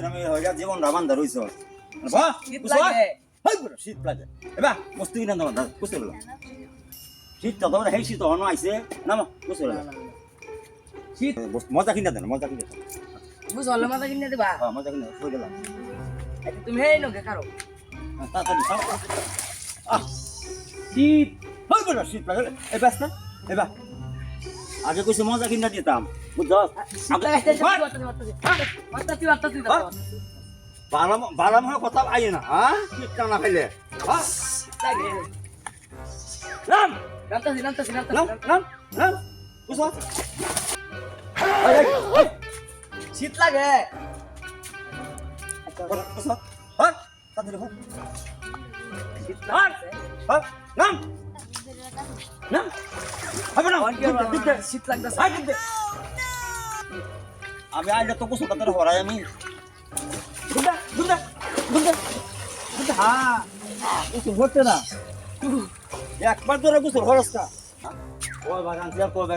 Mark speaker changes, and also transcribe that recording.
Speaker 1: আমি হইয়া জীবন রাবান্ধা রইছ বাহ
Speaker 2: শীত লাগে।
Speaker 1: হাই পুরো শীত লাগে এবা মস্তি না তোমার কুছে বলো শীতটা তোমার হেই শীত অন আইছে না কুছে বলো শীত মজা কিনা দেন মজা কিনা
Speaker 2: বুঝলে মাথা কিনে দিবা
Speaker 1: হ্যাঁ মজা কিনা কই দিলাম
Speaker 2: তুমি হেই নকে কারো
Speaker 1: তাড়াতাড়ি খাও শীত হাই পুরো শীত লাগে এ বাস না এবা আগে কইছে মজা কিনা দিতাম বুঝছ বালাম হয় কথা আইয়ে না হ্যাঁ শীতটা না খাইলে হ্যাঁ নাম নাম নাম নাম বুঝছ
Speaker 2: শীত লাগে
Speaker 1: বুঝছ হ্যাঁ তাড়াতাড়ি হ্যাঁ হ্যাঁ নাম নাম হবে না
Speaker 2: শীত লাগতেছে
Speaker 1: আমি আইলে তো কুসুম তাদের হরাই আমি গুন্ডা গুন্ডা গুন্ডা গুন্ডা হ্যাঁ কুসুম হচ্ছে না একবার ধরে কুসুম হরসটা ওই বাগান কবে